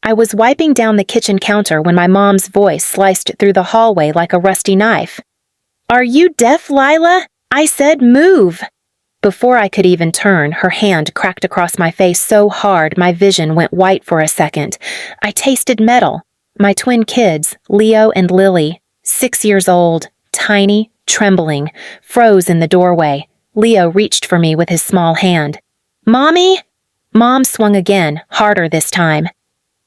I was wiping down the kitchen counter when my mom's voice sliced through the hallway like a rusty knife. "Are you deaf, Lila? I said move!" Before I could even turn, her hand cracked across my face so hard my vision went white for a second. I tasted metal. My twin kids, Leo and Lily, 6 years old, tiny, trembling, froze in the doorway. Leo reached for me with his small hand. "Mommy?" Mom swung again, harder this time.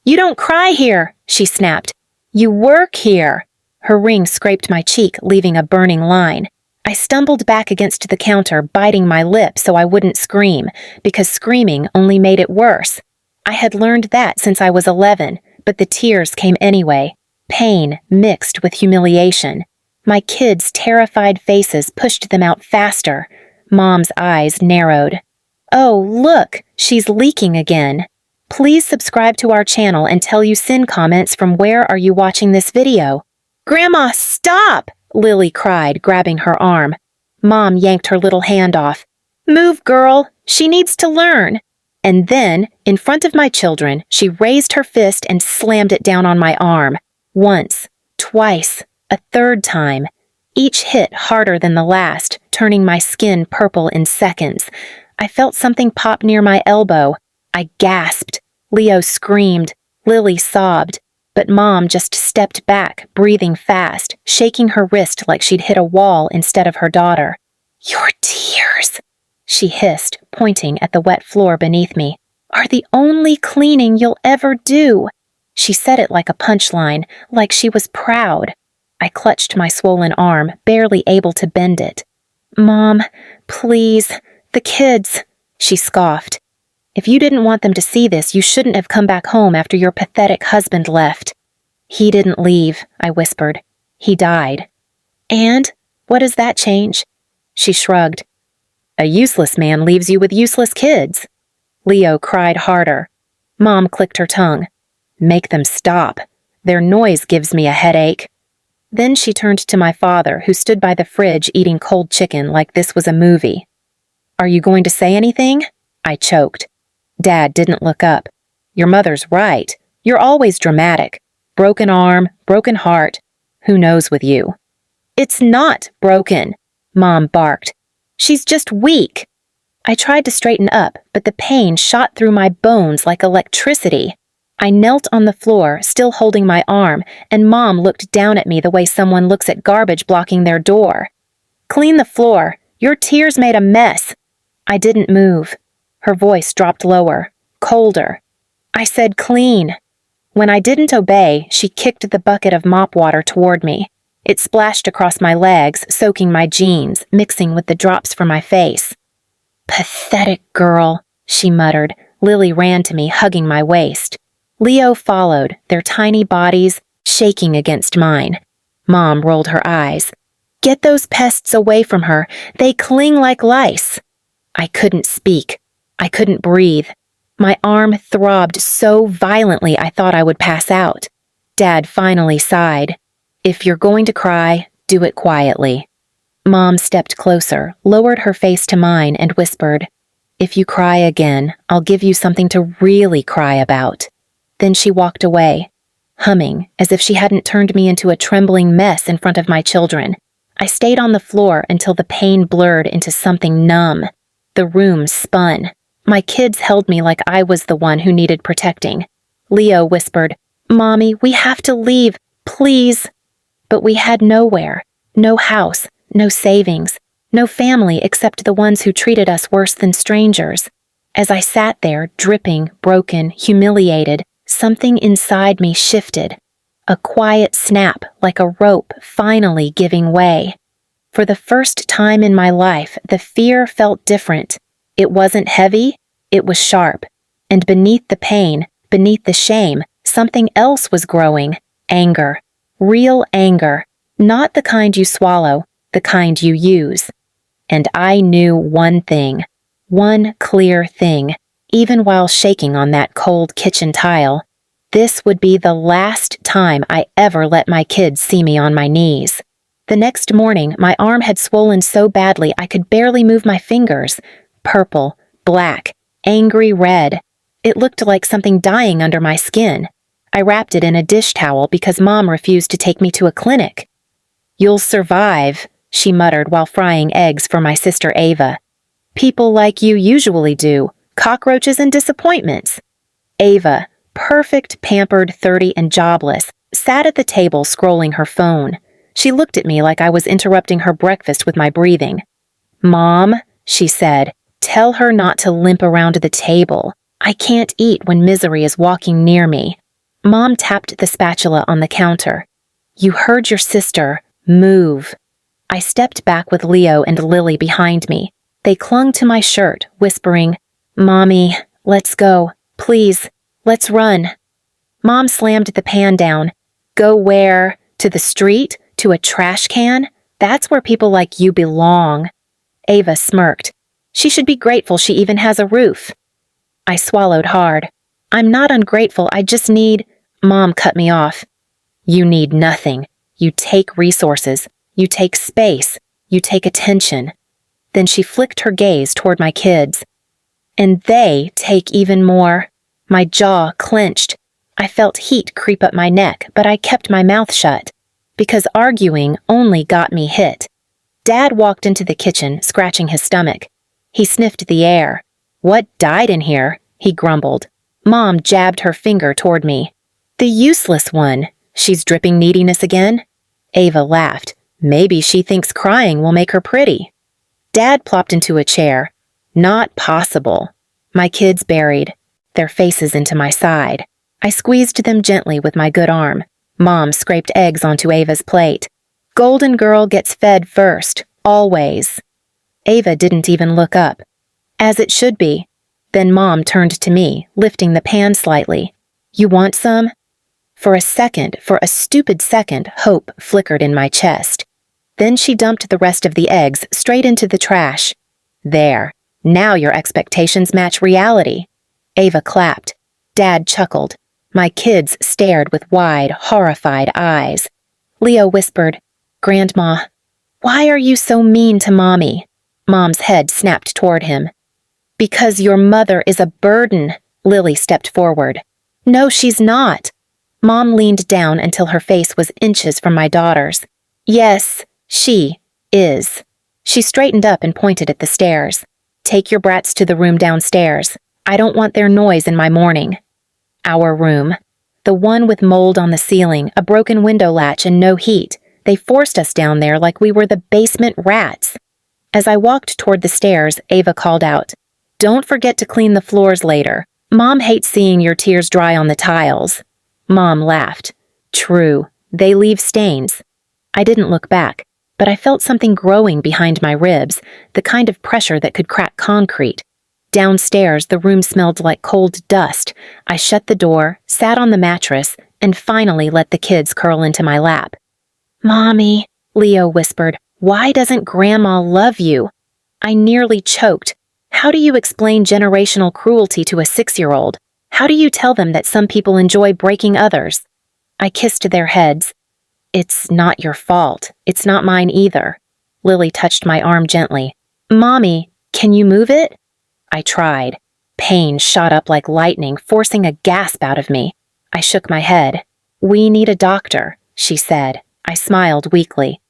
"You don't cry here," she snapped. "You work here." Her ring scraped my cheek, leaving a burning line. I stumbled back against the counter, biting my lip so I wouldn't scream, because screaming only made it worse. I had learned that since I was 11, but the tears came anyway, pain mixed with humiliation. My kids' terrified faces pushed them out faster. Mom's eyes narrowed. "Oh, look, she's leaking again." Please subscribe to our channel and tell you sin comments from where are you watching this video. "Grandma, stop!" Lily cried, grabbing her arm. Mom yanked her little hand off. "Move, girl. She needs to learn." And then, in front of my children, she raised her fist and slammed it down on my arm. Once, twice, a third time. Each hit harder than the last, turning my skin purple in seconds. I felt something pop near my elbow. I gasped. Leo screamed. Lily sobbed. But Mom just stepped back, breathing fast, shaking her wrist like she'd hit a wall instead of her daughter. "Your tears," she hissed, pointing at the wet floor beneath me, "are the only cleaning you'll ever do." She said it like a punchline, like she was proud. I clutched my swollen arm, barely able to bend it. "Mom, please, the kids," she scoffed. "If you didn't want them to see this, you shouldn't have come back home after your pathetic husband left." "He didn't leave," I whispered. "He died." "And? What does that change?" She shrugged. "A useless man leaves you with useless kids." Leo cried harder. Mom clicked her tongue. "Make them stop. Their noise gives me a headache." Then she turned to my father, who stood by the fridge eating cold chicken like this was a movie. "Are you going to say anything?" I choked. Dad didn't look up. "Your mother's right. You're always dramatic. Broken arm, broken heart. Who knows with you?" "It's not broken," Mom barked. "She's just weak." I tried to straighten up, but the pain shot through my bones like electricity. I knelt on the floor, still holding my arm, and Mom looked down at me the way someone looks at garbage blocking their door. "Clean the floor. Your tears made a mess." I didn't move. Her voice dropped lower, colder. I said clean. When I didn't obey, she kicked the bucket of mop water toward me. It splashed across my legs, soaking my jeans, mixing with the drops from my face. "Pathetic girl," she muttered. Lily ran to me, hugging my waist. Leo followed, their tiny bodies shaking against mine. Mom rolled her eyes. "Get those pests away from her. They cling like lice." I couldn't speak. I couldn't breathe. My arm throbbed so violently I thought I would pass out. Dad finally sighed. "If you're going to cry, do it quietly." Mom stepped closer, lowered her face to mine, and whispered, "If you cry again, I'll give you something to really cry about." Then she walked away, humming as if she hadn't turned me into a trembling mess in front of my children. I stayed on the floor until the pain blurred into something numb. The room spun. My kids held me like I was the one who needed protecting. Leo whispered, "Mommy, we have to leave, please." But we had nowhere. No house, no savings, no family except the ones who treated us worse than strangers. As I sat there, dripping, broken, humiliated, something inside me shifted. A quiet snap, like a rope finally giving way. For the first time in my life, the fear felt different. It wasn't heavy, it was sharp. And beneath the pain, beneath the shame, something else was growing. Anger. Real anger. Not the kind you swallow, the kind you use. And I knew one thing. One clear thing, even while shaking on that cold kitchen tile. This would be the last time I ever let my kids see me on my knees. The next morning, my arm had swollen so badly I could barely move my fingers. Purple, black, angry red. It looked like something dying under my skin. I wrapped it in a dish towel because Mom refused to take me to a clinic. "You'll survive," she muttered while frying eggs for my sister Ava. "People like you usually do, cockroaches and disappointments." Ava, perfect, pampered, 30 and jobless, sat at the table scrolling her phone. She looked at me like I was interrupting her breakfast with my breathing. "Mom," she said, "tell her not to limp around the table. I can't eat when misery is walking near me." Mom tapped the spatula on the counter. "You heard your sister. Move." I stepped back with Leo and Lily behind me. They clung to my shirt, whispering, "Mommy, let's go. Please, let's run." Mom slammed the pan down. "Go where? To the street? To a trash can? That's where people like you belong." Ava smirked. "She should be grateful she even has a roof." I swallowed hard. "I'm not ungrateful, I just need—" Mom cut me off. "You need nothing. You take resources. You take space. You take attention." Then she flicked her gaze toward my kids. "And they take even more." My jaw clenched. I felt heat creep up my neck, but I kept my mouth shut, because arguing only got me hit. Dad walked into the kitchen, scratching his stomach. He sniffed the air. "What died in here?" he grumbled. Mom jabbed her finger toward me. "The useless one. She's dripping neediness again?" Ava laughed. "Maybe she thinks crying will make her pretty." Dad plopped into a chair. "Not possible." My kids buried their faces into my side. I squeezed them gently with my good arm. Mom scraped eggs onto Ava's plate. "Golden girl gets fed first, always." Ava didn't even look up. "As it should be." Then Mom turned to me, lifting the pan slightly. "You want some?" For a stupid second, hope flickered in my chest. Then she dumped the rest of the eggs straight into the trash. "There. Now your expectations match reality." Ava clapped. Dad chuckled. My kids stared with wide, horrified eyes. Leo whispered, "Grandma, why are you so mean to Mommy?" Mom's head snapped toward him. "Because your mother is a burden." Lily stepped forward. "No, she's not." Mom leaned down until her face was inches from my daughter's. "Yes, she is." She straightened up and pointed at the stairs. "Take your brats to the room downstairs. I don't want their noise in my morning." Our room. The one with mold on the ceiling, a broken window latch, and no heat. They forced us down there like we were the basement rats. As I walked toward the stairs, Ava called out, "Don't forget to clean the floors later. Mom hates seeing your tears dry on the tiles." Mom laughed. "True, they leave stains." I didn't look back, but I felt something growing behind my ribs, the kind of pressure that could crack concrete. Downstairs, the room smelled like cold dust. I shut the door, sat on the mattress, and finally let the kids curl into my lap. "Mommy," Leo whispered, "why doesn't Grandma love you?" I nearly choked. How do you explain generational cruelty to a 6-year-old? How do you tell them that some people enjoy breaking others? I kissed their heads. "It's not your fault. It's not mine either." Lily touched my arm gently. "Mommy, can you move it?" I tried. Pain shot up like lightning, forcing a gasp out of me. I shook my head. "We need a doctor," she said. I smiled weakly.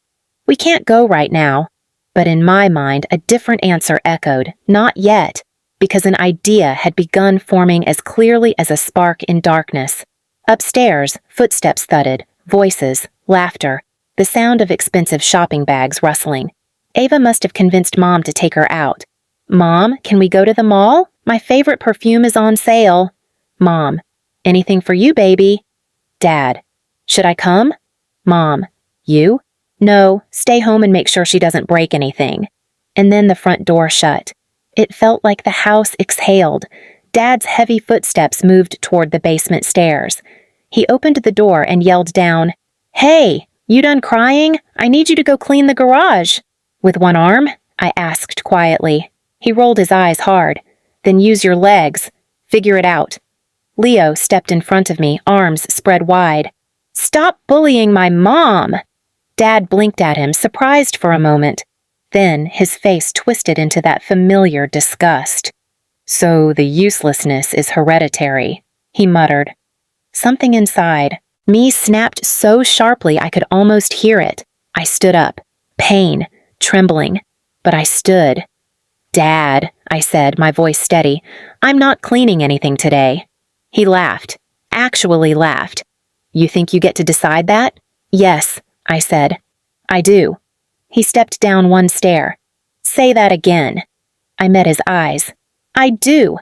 "We can't go right now." But in my mind, a different answer echoed, "Not yet," because an idea had begun forming as clearly as a spark in darkness. Upstairs, footsteps thudded, voices, laughter, the sound of expensive shopping bags rustling. Ava must have convinced Mom to take her out. "Mom, can we go to the mall? My favorite perfume is on sale." Mom, "Anything for you, baby." Dad, "Should I come?" Mom, "You?" "No, stay home and make sure she doesn't break anything." And then the front door shut. It felt like the house exhaled. Dad's heavy footsteps moved toward the basement stairs. He opened the door and yelled down, "Hey, you done crying? I need you to go clean the garage." "With one arm?" I asked quietly. He rolled his eyes hard. "Then use your legs. Figure it out." Leo stepped in front of me, arms spread wide. "Stop bullying my mom!" Dad blinked at him, surprised for a moment. Then his face twisted into that familiar disgust. "So the uselessness is hereditary," he muttered. Something inside me snapped so sharply I could almost hear it. I stood up, pain, trembling, but I stood. "Dad," I said, my voice steady, "I'm not cleaning anything today." He laughed, actually laughed. "You think you get to decide that?" "Yes," I said. "I do." He stepped down one stair. "Say that again." I met his eyes. "I do."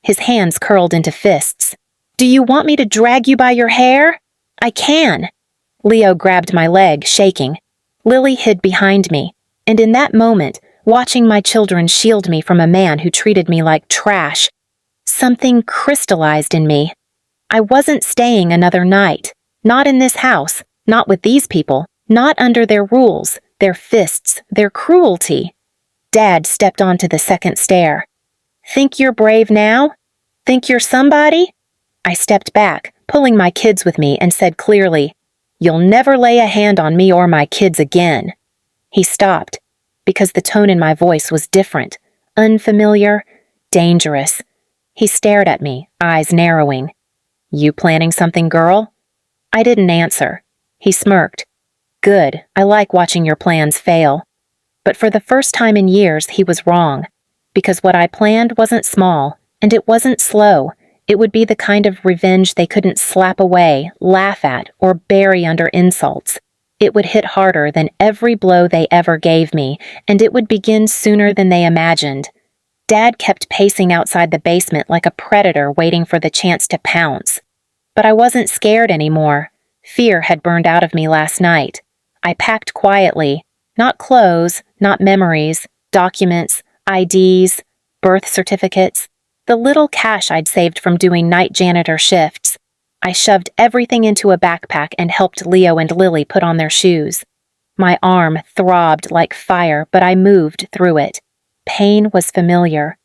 His hands curled into fists. "Do you want me to drag you by your hair?" "I can." Leo grabbed my leg, shaking. Lily hid behind me, and in that moment, watching my children shield me from a man who treated me like trash, something crystallized in me. I wasn't staying another night. Not in this house, not with these people, not under their rules, their fists, their cruelty. Dad stepped onto the second stair. "Think you're brave now? Think you're somebody?" I stepped back, pulling my kids with me, and said clearly, "You'll never lay a hand on me or my kids again." He stopped, because the tone in my voice was different, unfamiliar, dangerous. He stared at me, eyes narrowing. "You planning something, girl?" I didn't answer. He smirked. "Good, I like watching your plans fail." But for the first time in years, he was wrong, because what I planned wasn't small, and it wasn't slow. It would be the kind of revenge they couldn't slap away, laugh at, or bury under insults. It would hit harder than every blow they ever gave me, and it would begin sooner than they imagined. Dad kept pacing outside the basement like a predator waiting for the chance to pounce. But I wasn't scared anymore. Fear had burned out of me last night. I packed quietly. Not clothes, not memories, documents, IDs, birth certificates, the little cash I'd saved from doing night janitor shifts. I shoved everything into a backpack and helped Leo and Lily put on their shoes. My arm throbbed like fire, but I moved through it. Pain was familiar.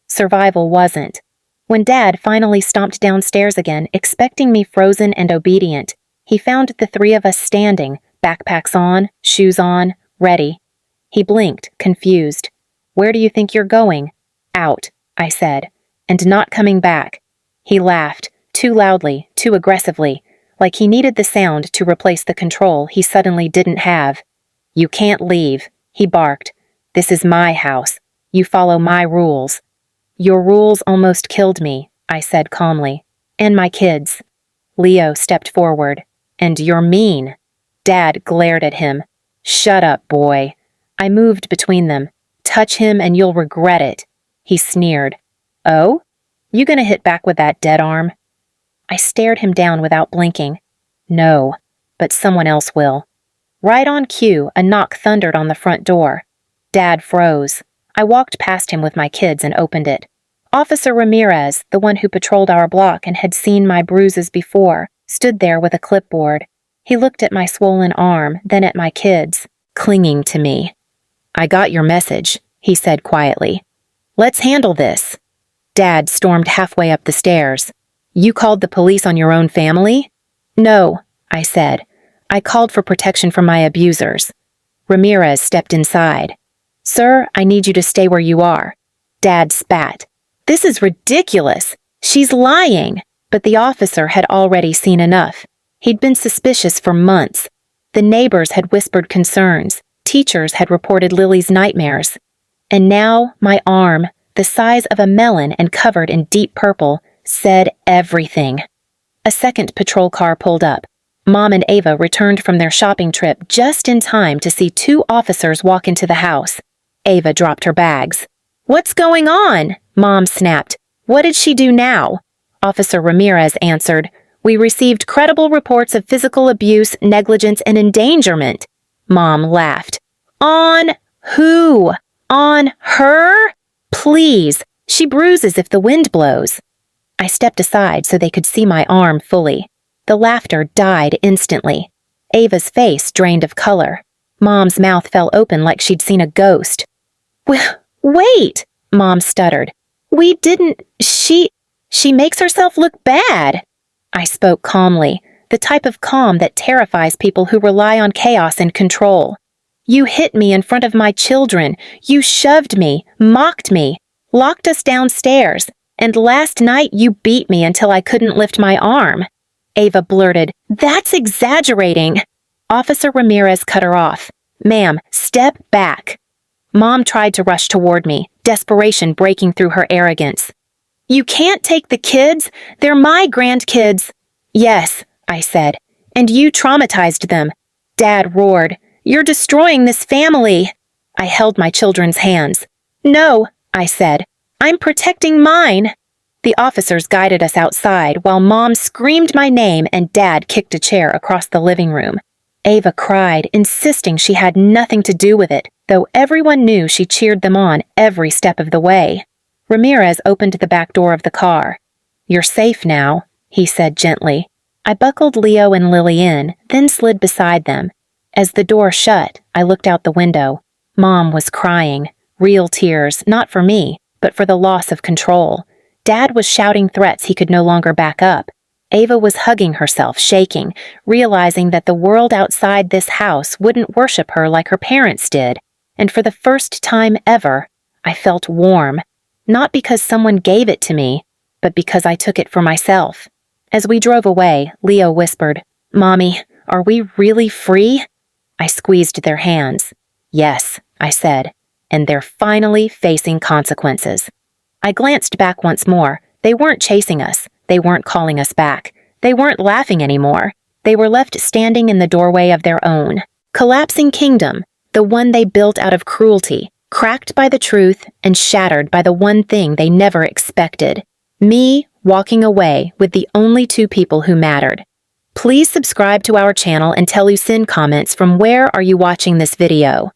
Survival wasn't. When Dad finally stomped downstairs again, expecting me frozen and obedient, he found the three of us standing, backpacks on, shoes on, ready. He blinked, confused. "Where do you think you're going?" "Out," I said, "and not coming back." He laughed, too loudly, too aggressively, like he needed the sound to replace the control he suddenly didn't have. "You can't leave," he barked. "This is my house. You follow my rules." "Your rules almost killed me," I said calmly. "And my kids." Leo stepped forward. "And you're mean." Dad glared at him. "Shut up, boy." I moved between them. "Touch him and you'll regret it." He sneered. "Oh? You gonna hit back with that dead arm?" I stared him down without blinking. "No, but someone else will." Right on cue, a knock thundered on the front door. Dad froze. I walked past him with my kids and opened it. Officer Ramirez, the one who patrolled our block and had seen my bruises before, stood there with a clipboard. He looked at my swollen arm, then at my kids, clinging to me. "I got your message," he said quietly. "Let's handle this." Dad stormed halfway up the stairs. "You called the police on your own family?" "No," I said. "I called for protection from my abusers." Ramirez stepped inside. "Sir, I need you to stay where you are." Dad spat. "This is ridiculous. She's lying." But the officer had already seen enough. He'd been suspicious for months. The neighbors had whispered concerns. Teachers had reported Lily's nightmares. And now my arm, the size of a melon and covered in deep purple, said everything. A second patrol car pulled up. Mom and Ava returned from their shopping trip just in time to see two officers walk into the house. Ava dropped her bags. "What's going on?" Mom snapped. "What did she do now?" Officer Ramirez answered, "We received credible reports of physical abuse, negligence, and endangerment." Mom laughed. "On who? On her? Please, she bruises if the wind blows." I stepped aside so they could see my arm fully. The laughter died instantly. Ava's face drained of color. Mom's mouth fell open like she'd seen a ghost. Wait, Mom stuttered. "We didn't, she makes herself look bad." I spoke calmly, the type of calm that terrifies people who rely on chaos and control. "You hit me in front of my children. You shoved me, mocked me, locked us downstairs, and last night you beat me until I couldn't lift my arm." Ava blurted, "That's exaggerating." Officer Ramirez cut her off. "Ma'am, step back." Mom tried to rush toward me, desperation breaking through her arrogance. "You can't take the kids. They're my grandkids." "Yes," I said, "and you traumatized them." Dad roared, "You're destroying this family." I held my children's hands. "No," I said, "I'm protecting mine." The officers guided us outside while Mom screamed my name and Dad kicked a chair across the living room. Ava cried, insisting she had nothing to do with it, though everyone knew she cheered them on every step of the way. Ramirez opened the back door of the car. "You're safe now," he said gently. I buckled Leo and Lily in, then slid beside them. As the door shut, I looked out the window. Mom was crying, real tears, not for me, but for the loss of control. Dad was shouting threats he could no longer back up. Ava was hugging herself, shaking, realizing that the world outside this house wouldn't worship her like her parents did. And for the first time ever, I felt warm. Not because someone gave it to me, but because I took it for myself. As we drove away, Leo whispered, "Mommy, are we really free?" I squeezed their hands. "Yes," I said, "and they're finally facing consequences." I glanced back once more. They weren't chasing us. They weren't calling us back. They weren't laughing anymore. They were left standing in the doorway of their own. Collapsing kingdom, the one they built out of cruelty, cracked by the truth and shattered by the one thing they never expected. Me walking away with the only two people who mattered. Please subscribe to our channel and tell Lucin comments from where are you watching this video.